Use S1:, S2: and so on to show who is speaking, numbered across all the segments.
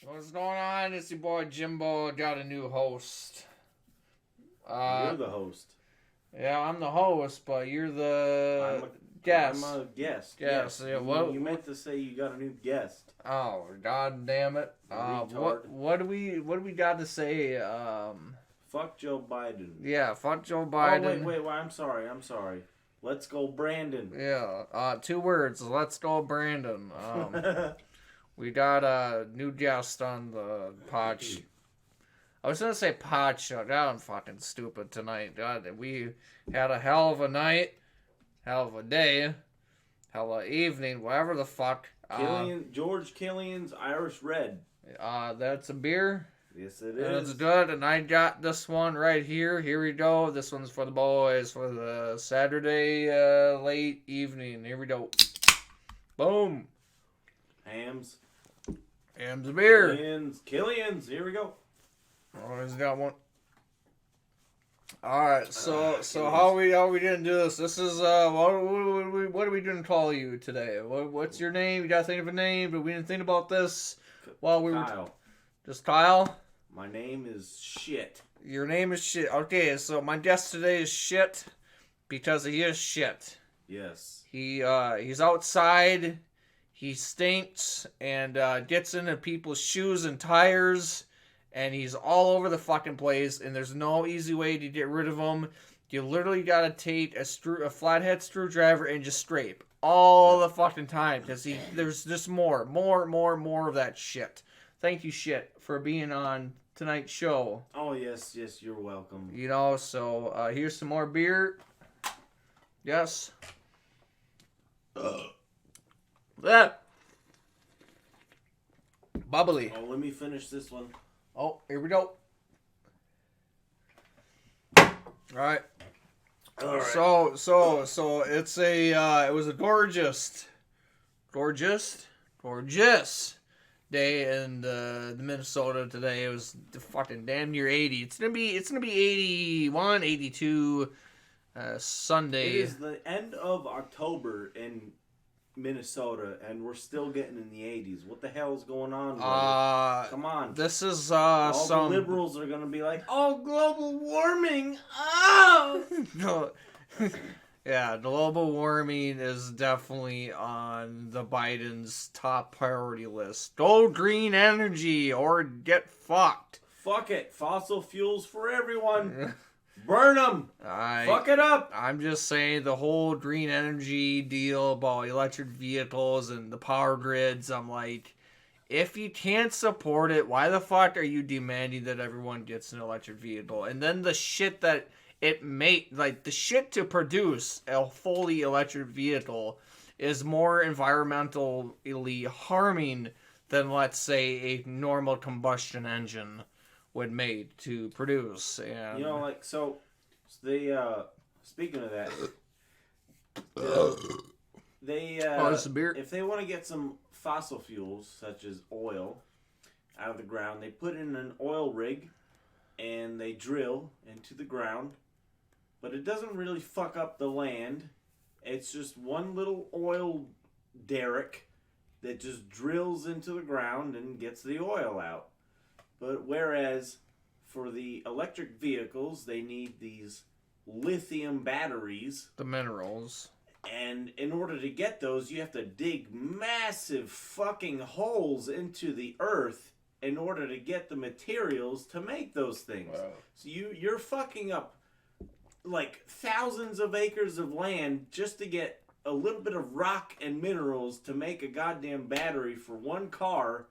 S1: What's going on? It's your boy Jimbo. Got a new host.
S2: You're the host.
S1: Yeah, I'm the host, but you're the guest.
S2: I'm a guest.
S1: Yes. Yeah,
S2: you meant to say you got a new guest.
S1: Oh, god damn it! What do we got to say?
S2: Fuck Joe Biden.
S1: Yeah, fuck Joe Biden.
S2: Oh wait. I'm sorry. Let's go, Brandon.
S1: Yeah. 2 words. Let's go, Brandon. We got a new guest on the pod. I was gonna say pod show. God, I'm fucking stupid tonight. God, we had a hell of a night, hell of a day, hell of an evening, whatever the fuck.
S2: George Killian's Irish Red.
S1: That's a beer.
S2: Yes, it is.
S1: It's good, and I got this one right here. Here we go. This one's for the boys for the Saturday late evening. Here we go. Boom.
S2: Hams.
S1: Ham's a beer.
S2: Killian's. Here we go.
S1: Always got one. All right, so how we didn't do this? This is what are we doing to call you today? What's your name? You gotta think of a name, but we didn't think about this while we
S2: Kyle.
S1: were just Kyle.
S2: My name is Shit.
S1: Your name is Shit. Okay, so my guest today is Shit because he is shit.
S2: Yes.
S1: He's outside. He stinks and gets into people's shoes and tires. And he's all over the fucking place, and there's no easy way to get rid of him. You literally gotta take a flathead screwdriver and just scrape all the fucking time, because there's just more of that shit. Thank you, Shit, for being on tonight's show.
S2: Oh, yes, you're welcome.
S1: You know, so here's some more beer. Yes. That. Bubbly.
S2: Oh, let me finish this one.
S1: Oh, here we go. All right. So it's it was a gorgeous day in the Minnesota today. It was fucking damn near 80. It's gonna be 81, 82 Sunday.
S2: It is the end of October in Minnesota, and we're still getting in the 80s. What the hell is going on? Come on.
S1: This is
S2: all
S1: some
S2: the liberals are gonna be like, "Oh, global warming!" Oh.
S1: No. Yeah, global warming is definitely on the Biden's top priority list. Go green energy or get fucked.
S2: Fuck it, fossil fuels for everyone. Burn them! Fuck it up!
S1: I'm just saying the whole green energy deal about electric vehicles and the power grids, I'm like, if you can't support it, why the fuck are you demanding that everyone gets an electric vehicle? And then the shit that it made, like the shit to produce a fully electric vehicle is more environmentally harming than, let's say, a normal combustion engine would made to produce. And
S2: you know, like, so they speaking of that, they if they want to get some fossil fuels such as oil out of the ground, they put in an oil rig and they drill into the ground, but it doesn't really fuck up the land. It's just one little oil derrick that just drills into the ground and gets the oil out. But whereas for the electric vehicles, they need these lithium batteries.
S1: The minerals.
S2: And in order to get those, you have to dig massive fucking holes into the earth in order to get the materials to make those things. Wow. So you're fucking up like thousands of acres of land just to get a little bit of rock and minerals to make a goddamn battery for one car.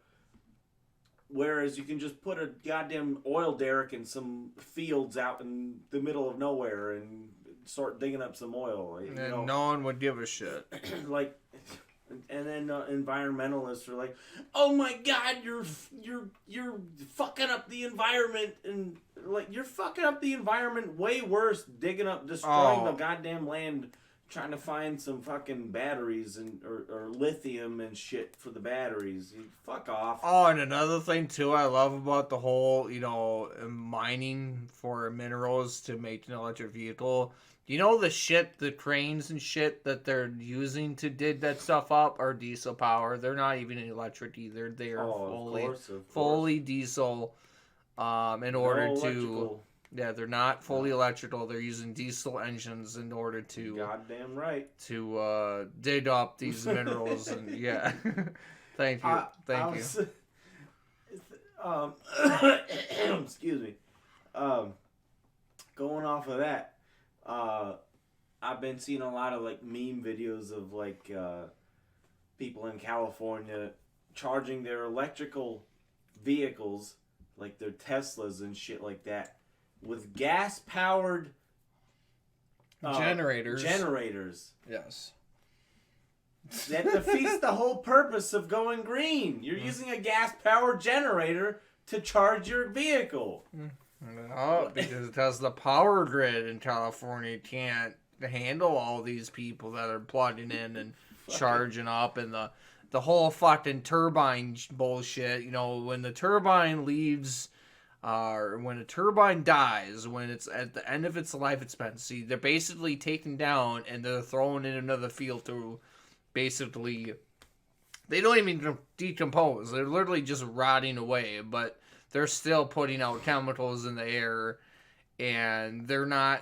S2: Whereas you can just put a goddamn oil derrick in some fields out in the middle of nowhere and start digging up some oil.
S1: And no one would give a shit.
S2: Like, and then environmentalists are like, "Oh my God, you're fucking up the environment," and like you're fucking up the environment way worse, destroying the goddamn land. Trying to find some fucking batteries and or lithium and shit for the batteries. Fuck off.
S1: Oh, and another thing too I love about the whole, mining for minerals to make an electric vehicle. You know the cranes and shit that they're using to dig that stuff up are diesel power. They're not even electric either. They are fully diesel. In order to, yeah, they're not fully electrical. They're using diesel engines in order to,
S2: goddamn right,
S1: to dig up these minerals. And yeah, thank you.
S2: Excuse me. Going off of that, I've been seeing a lot of like meme videos of like people in California charging their electrical vehicles, like their Teslas and shit like that, with gas powered
S1: generators. Yes.
S2: That defeats the whole purpose of going green. You're using a gas powered generator to charge your vehicle.
S1: No, because Tesla power grid in California can't handle all these people that are plugging in and charging up, and the whole fucking turbine bullshit. You know, when the turbine leaves, when a turbine dies, when it's at the end of its life expectancy, they're basically taken down and they're thrown in another field to basically, they don't even decompose. They're literally just rotting away, but they're still putting out chemicals in the air, and they're not.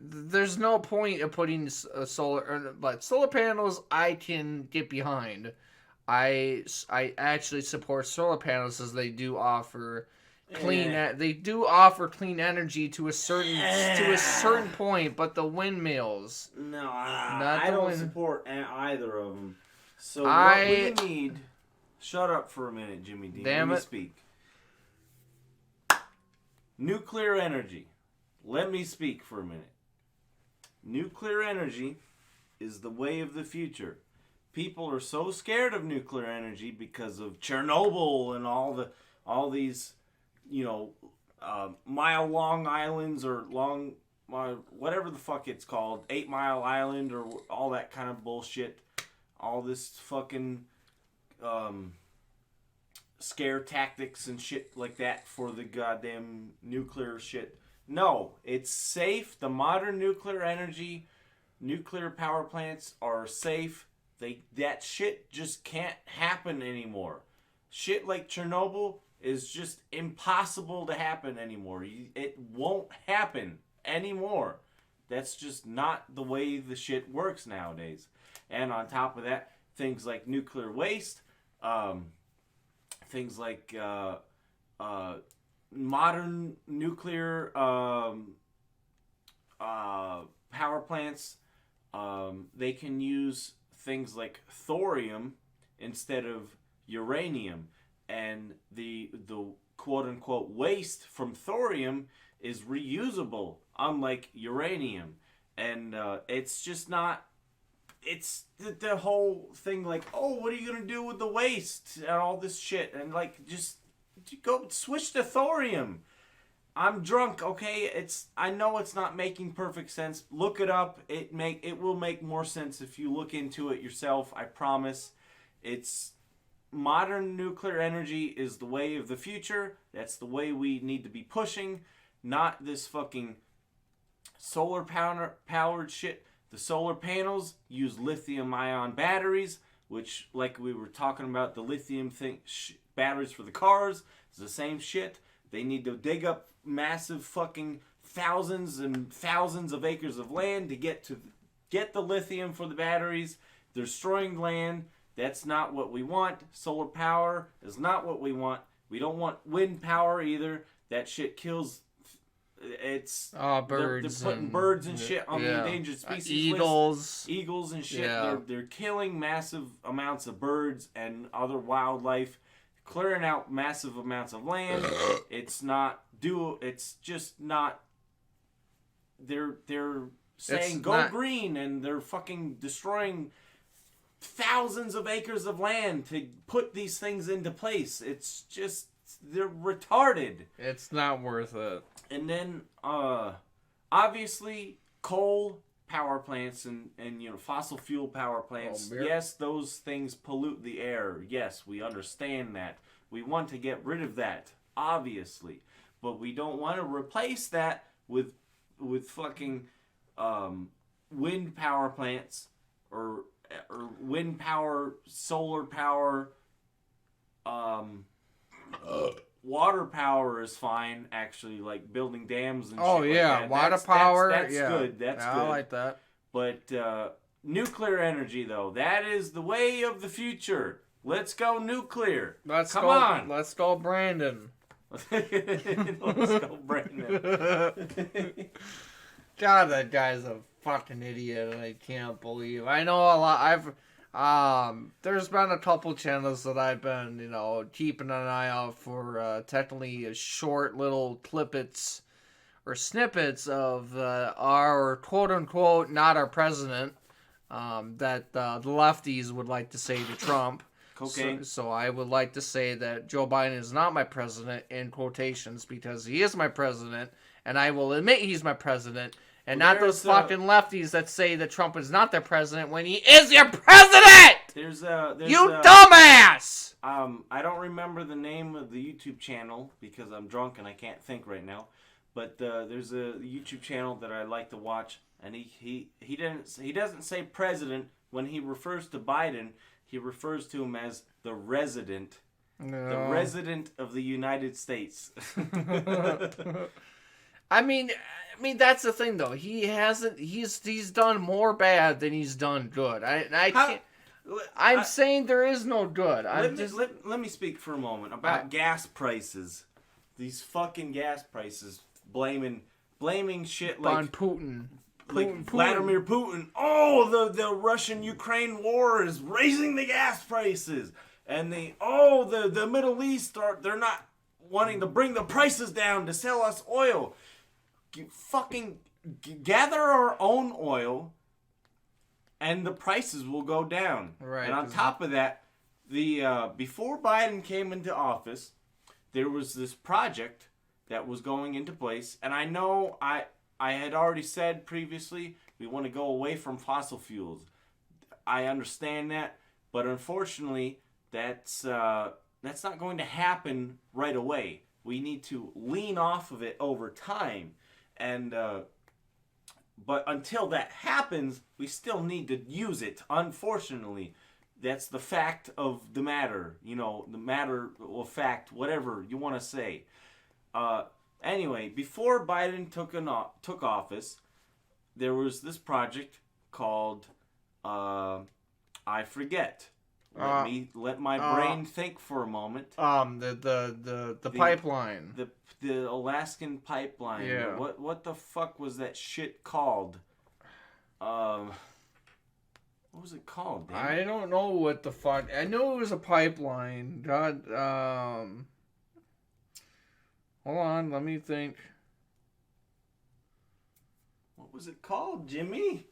S1: There's no point of putting but solar panels I can get behind. I actually support solar panels as they do offer they do offer clean energy to a certain point, but the windmills.
S2: No, I don't support either of them. So what we need. Shut up for a minute, Jimmy D. Let me speak. Nuclear energy. Let me speak for a minute. Nuclear energy is the way of the future. People are so scared of nuclear energy because of Chernobyl and all these, mile-long islands or whatever the fuck it's called, 8 Mile Island or all that kind of bullshit. All this fucking scare tactics and shit like that for the goddamn nuclear shit. No, it's safe. The modern nuclear power plants are safe. That shit just can't happen anymore. Shit like Chernobyl is just impossible to happen anymore. It won't happen anymore. That's just not the way the shit works nowadays. And on top of that, things like nuclear waste, things like modern nuclear power plants, they can use things like thorium instead of uranium, and the quote unquote waste from thorium is reusable, unlike uranium. And it's just not. It's the whole thing like, oh, what are you gonna do with the waste and all this shit, and like just go switch to thorium. I'm drunk, okay? I know it's not making perfect sense. Look it up. It will make more sense if you look into it yourself. I promise. It's modern nuclear energy is the way of the future. That's the way we need to be pushing, not this fucking solar powered shit. The solar panels use lithium-ion batteries, which, like we were talking about, the lithium batteries for the cars is the same shit. They need to dig up massive fucking thousands and thousands of acres of land to get the lithium for the batteries. They're destroying land. That's not what we want. Solar power is not what we want. We don't want wind power either. That shit kills. It's
S1: birds.
S2: They're putting birds and shit on the endangered species list. Eagles and shit. Yeah. They're killing massive amounts of birds and other wildlife, clearing out massive amounts of land. It's just not. They're saying go green, and they're fucking destroying thousands of acres of land to put these things into place. It's just, they're retarded.
S1: It's not worth it.
S2: And then, obviously, coal power plants and fossil fuel power plants. Yes, those things pollute the air. Yes, we understand that. We want to get rid of that, obviously, but we don't want to replace that with fucking wind power plants or wind power, solar power, water power is fine, actually, like building dams and shit like that.
S1: Water power.
S2: That's good. That's good.
S1: I like that.
S2: But nuclear energy, though, that is the way of the future. Let's go nuclear. Come on.
S1: Let's go, Brandon.
S2: Let's go, Brandon.
S1: God, that guy's a fucking idiot. I can't believe. I know a lot. There's been a couple channels that I've been, keeping an eye out for, technically short little clippets or snippets of our quote unquote not our president, that the lefties would like to say to Trump.
S2: Cocaine.
S1: So I would like to say that Joe Biden is not my president in quotations because he is my president, and I will admit he's my president, and not those fucking lefties that say that Trump is not their president when he is your president. You dumbass.
S2: I don't remember the name of the YouTube channel because I'm drunk and I can't think right now, but there's a YouTube channel that I like to watch, and he doesn't say president when he refers to Biden. He refers to him as the resident. No. The resident of the United States.
S1: I mean that's the thing though. He's done more bad than he's done good. I'm saying there is no good.
S2: Let me speak for a moment about gas prices. These fucking gas prices, blaming shit like
S1: on Putin.
S2: Vladimir Putin. Oh, the Russian-Ukraine war is raising the gas prices, and the Middle East they're not wanting to bring the prices down to sell us oil. Fucking gather our own oil, and the prices will go down.
S1: Right.
S2: And on top of that, before Biden came into office, there was this project that was going into place, and I know I had already said previously we want to go away from fossil fuels. I understand that, but unfortunately, that's not going to happen right away. We need to lean off of it over time, and but until that happens, we still need to use it. Unfortunately, that's the fact of the matter. The matter of fact, whatever you want to say. Anyway, before Biden took office, there was this project called I forget. Let my brain think for a moment.
S1: The pipeline.
S2: The Alaskan pipeline.
S1: Yeah.
S2: What the fuck was that shit called? What was it called?
S1: I don't know what the fuck. I know it was a pipeline. God. Hold on, let me think.
S2: What was it called, Jimmy?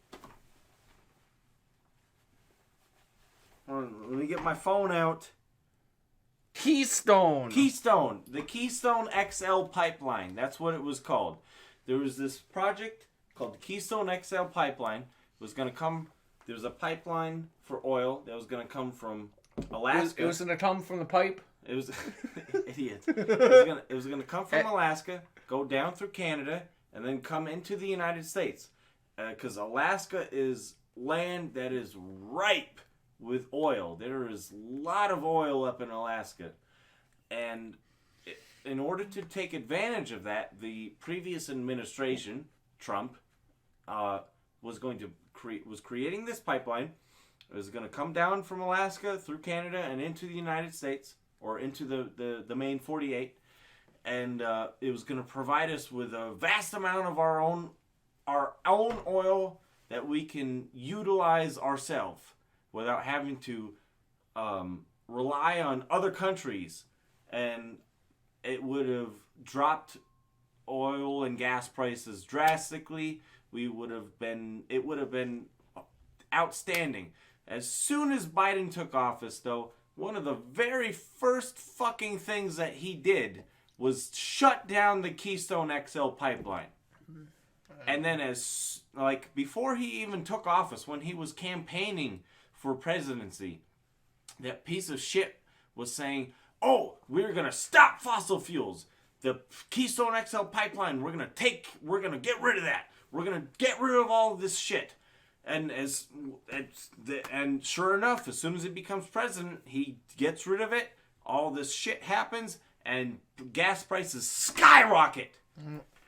S2: Hold on, let me get my phone out.
S1: Keystone.
S2: The Keystone XL pipeline. That's what it was called. There was this project called the Keystone XL pipeline. It was going to come. There was a pipeline for oil that was going to come from Alaska.
S1: It was going to come from the pipe?
S2: It was idiot. It was gonna come from Alaska, go down through Canada, and then come into the United States. Because Alaska is land that is ripe with oil. There is a lot of oil up in Alaska, and in order to take advantage of that, the previous administration, Trump, was creating this pipeline. It was going to come down from Alaska through Canada and into the United States. Or into the main 48, and it was going to provide us with a vast amount of our own oil that we can utilize ourselves without having to rely on other countries, and it would have dropped oil and gas prices drastically. It would have been outstanding. As soon as Biden took office, though, one of the very first fucking things that he did was shut down the Keystone XL pipeline. And then before he even took office, when he was campaigning for presidency, that piece of shit was saying, oh, we're going to stop fossil fuels. The Keystone XL pipeline, we're going to get rid of that. We're gonna get rid of all of this shit. And and sure enough, as soon as he becomes president, he gets rid of it. All this shit happens, and gas prices skyrocket.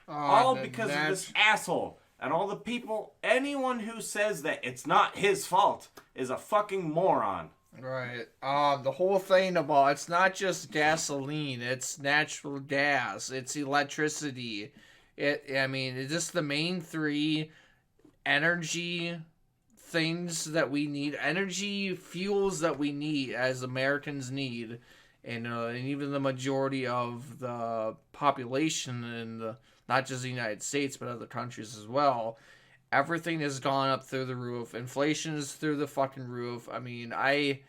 S2: All because of this asshole. And all the people, anyone who says that it's not his fault is a fucking moron.
S1: Right. The whole thing about it's not just gasoline, it's natural gas, it's electricity. It's just the main three energy things that we need, energy fuels that we need as Americans need. And even the majority of the population in not just the United States, but other countries as well. Everything has gone up through the roof. Inflation is through the fucking roof. I mean, I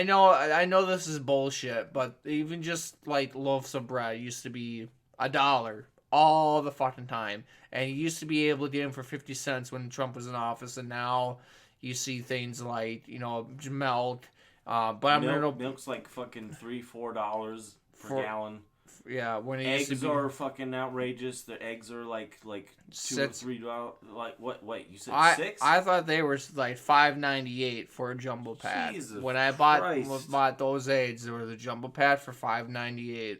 S1: know this is bullshit, but even just like loaves of bread used to be $1 all the fucking time. And you used to be able to get them for 50 cents when Trump was in office, and now you see things like, milk.
S2: Milk's like fucking $3-4 per gallon.
S1: Yeah, when
S2: eggs are fucking outrageous. The eggs are like $2 or $3. Like what? Wait, you said $6?
S1: I thought they were like $5.98 for a jumbo pack.
S2: Jesus
S1: when I bought those eggs, they were the jumbo pack for $5.98.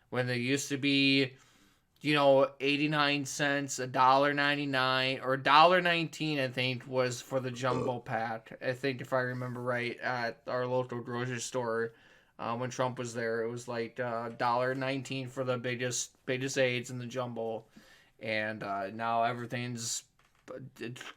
S1: When they used to be, 89 cents, $1.99 or $1.19, I think, was for the jumbo pack. I think if I remember right, at our local grocery store. When Trump was there, it was like $1.19 for the biggest eggs in the jumbo, and now everything's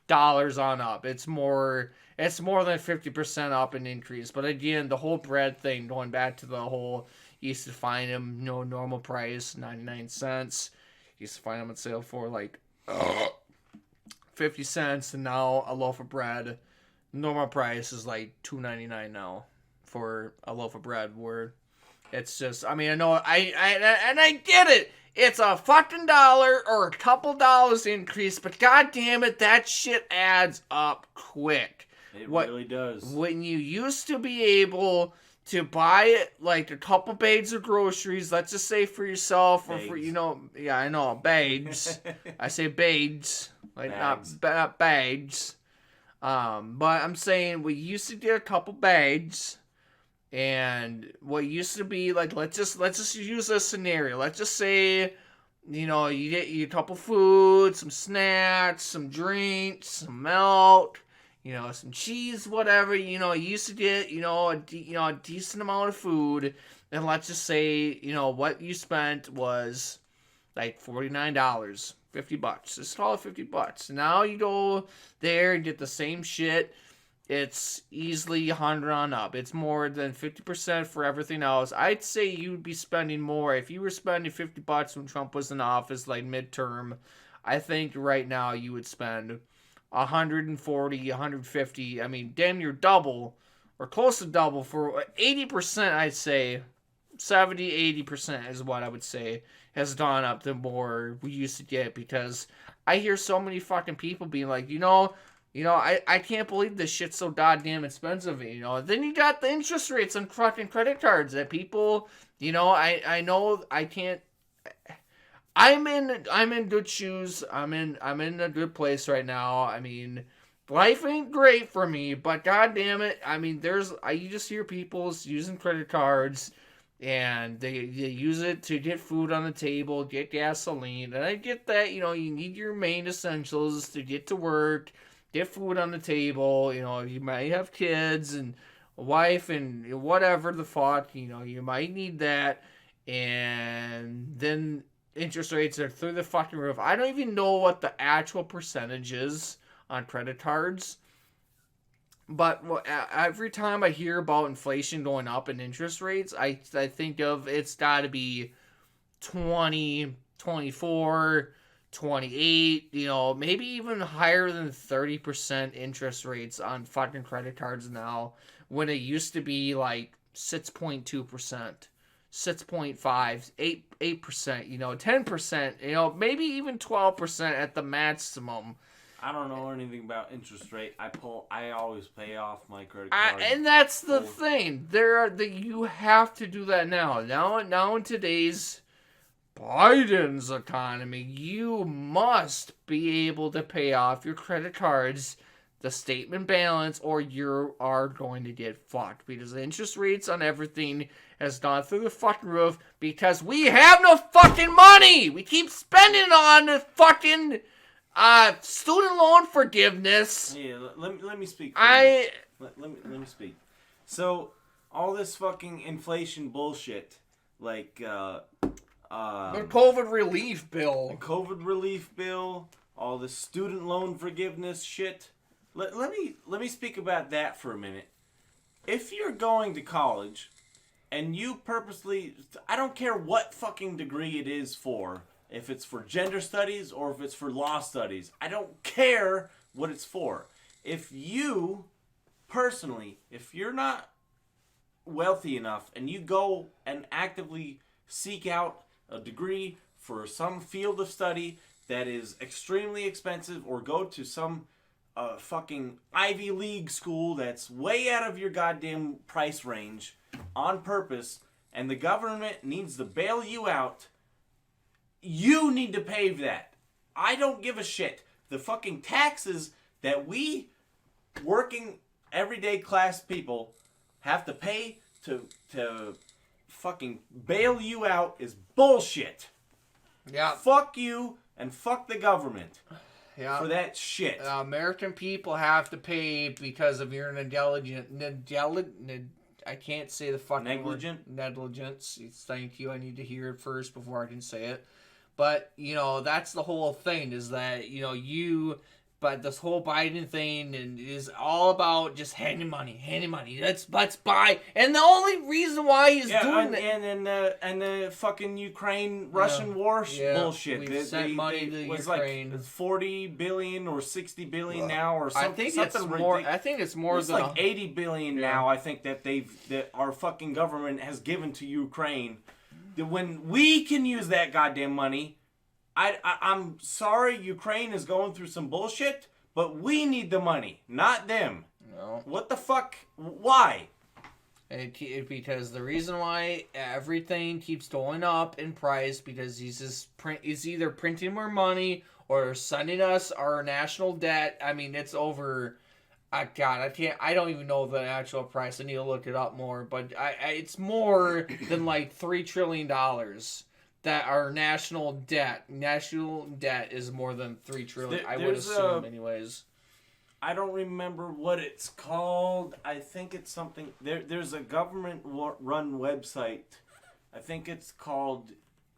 S1: dollars on up. It's more than 50% up in increase. But again, the whole bread thing, going back to the whole, you used to find them normal price 99 cents. You used to find them on sale for like 50 cents, and now a loaf of bread, normal price is like $2.99 now. For a loaf of bread, where it's just, I know, I get it. It's a fucking $1 or a couple dollars increase, but god damn it, that shit adds up quick.
S2: It really does.
S1: When you used to be able to buy like a couple bags of groceries, let's just say for yourself or for, yeah, I know, bags. I say bags, like not bags. But I'm saying we used to get a couple bags. And what used to be like, let's just use a scenario. Let's just say, you get a couple foods, some snacks, some drinks, some milk, some cheese, whatever. You used to get, a decent amount of food. And let's just say, what you spent was like $49, $50. Just call it $50. Now you go there and get the same shit. It's easily 100 on up. It's more than 50% for everything else. I'd say you'd be spending more. If you were spending $50 when Trump was in office, like midterm, I think right now you would spend 140, 150. I mean, damn near double or close to double for 80%, I'd say. 70, 80% is what I would say has gone up the more we used to get, because I hear so many fucking people being like, I can't believe this shit's so goddamn expensive. Then you got the interest rates on fucking credit cards that people, I know I can't. I'm in good shoes. I'm in a good place right now. I mean, life ain't great for me, but goddamn it, you just hear people using credit cards, and they use it to get food on the table, get gasoline, and I get that. You need your main essentials to get to work. Get food on the table, you might have kids and a wife and whatever the fuck, you might need that. And then interest rates are through the fucking roof. I don't even know what the actual percentage is on credit cards. But every time I hear about inflation going up and interest rates, I think of it's got to be 20, 24, 28, maybe even higher than 30% interest rates on fucking credit cards now, when it used to be like 6.2%, 6.5, 8%, 10%, maybe even 12% at the maximum.
S2: I don't know anything about interest rate. I always pay off my credit card.
S1: And that's the thing. You have to do that now. Now in today's Biden's economy, you must be able to pay off your credit cards, the statement balance, or you are going to get fucked because the interest rates on everything has gone through the fucking roof because we have no fucking money. We keep spending on the fucking student loan forgiveness.
S2: Yeah, let me speak. Let me speak. So all this fucking inflation bullshit, like
S1: the COVID relief bill.
S2: All the student loan forgiveness shit. Let me speak about that for a minute. If you're going to college and you purposely, I don't care what fucking degree it is for, if it's for gender studies or if it's for law studies, I don't care what it's for. If you personally, if you're not wealthy enough and you go and actively seek out a degree for some field of study that is extremely expensive, or go to some fucking Ivy League school that's way out of your goddamn price range on purpose, and the government needs to bail you out, you need to pay that. I don't give a shit. The fucking taxes that we working everyday class people have to pay to fucking bail you out is bullshit.
S1: Yeah.
S2: Fuck you and fuck the government.
S1: Yeah.
S2: For that shit.
S1: American people have to pay because of your I can't say the fucking
S2: negligent
S1: word. Negligence. Thank you. I need to hear it first before I can say it. But, that's the whole thing is that, but this whole Biden thing is all about just handing money. Let's buy. And the only reason why he's doing that.
S2: And the fucking Ukraine-Russian war bullshit.
S1: We've sent money to Ukraine.
S2: Like 40 billion or 60 billion now or something.
S1: I think it's more
S2: it's
S1: than
S2: like 80 billion now, I think, that our fucking government has given to Ukraine. When we can use that goddamn money, I'm sorry Ukraine is going through some bullshit, but we need the money, not them.
S1: No.
S2: What the fuck? Why?
S1: Because the reason why everything keeps going up in price because he's either printing more money or sending us our national debt. I mean, it's over. God, I don't even know the actual price. I need to look it up more, but it's more than like $3 trillion. That our national debt is more than $3 trillion. I would assume, anyways.
S2: I don't remember what it's called. I think it's something. There's a government-run website. I think it's called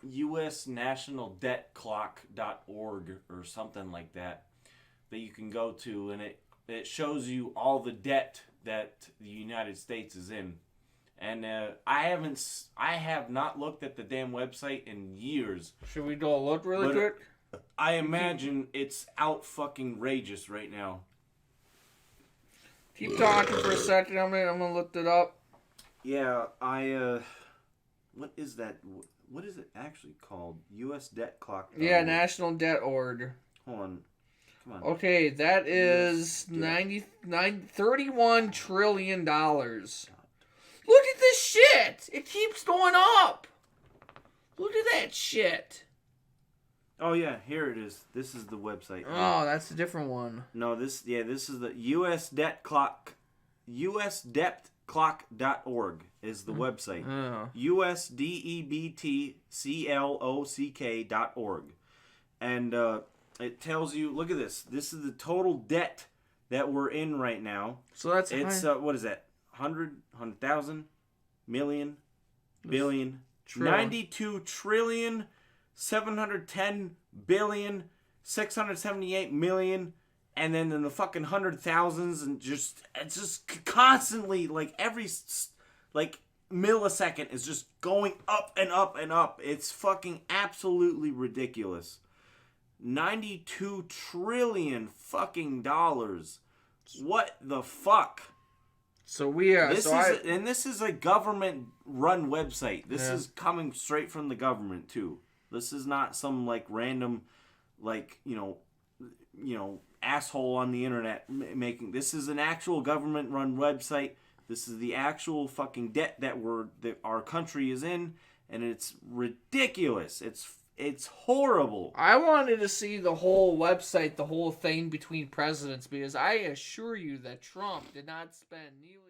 S2: usnationaldebtclock.org or something like that you can go to, and it shows you all the debt that the United States is in. And I have not looked at the damn website in years.
S1: Should we go look really quick?
S2: I imagine it's out fucking rageous right now.
S1: Keep talking for a second. I'm gonna look it up.
S2: Yeah, what is that? What is it actually called? U.S. Debt Clock.
S1: Yeah, National Debt Org.
S2: Hold on. Come on.
S1: Okay, that is $31 trillion. Look at this shit! It keeps going up! Look at that shit!
S2: Oh yeah, here it is. This is the website.
S1: Oh, that's a different one.
S2: No, this is the US Debt Clock. USDebtClock.org is the website.
S1: Oh.
S2: USDEBTCLOCK.org. And it tells you, look at this. This is the total debt that we're in right now.
S1: So that's
S2: what is that? 100,000, million, billion, 92 trillion, 710 billion, 678 million, and then in the fucking 100,000s, and it's just constantly, like every millisecond is just going up and up and up. It's fucking absolutely ridiculous. 92 trillion fucking dollars. What the fuck?
S1: So we are.
S2: This is a government-run website. This is coming straight from the government too. This is not some random, asshole on the internet making. This is an actual government-run website. This is the actual fucking debt that our country is in, and it's ridiculous. It's horrible.
S1: I wanted to see the whole website, the whole thing between presidents, because I assure you that Trump did not spend nearly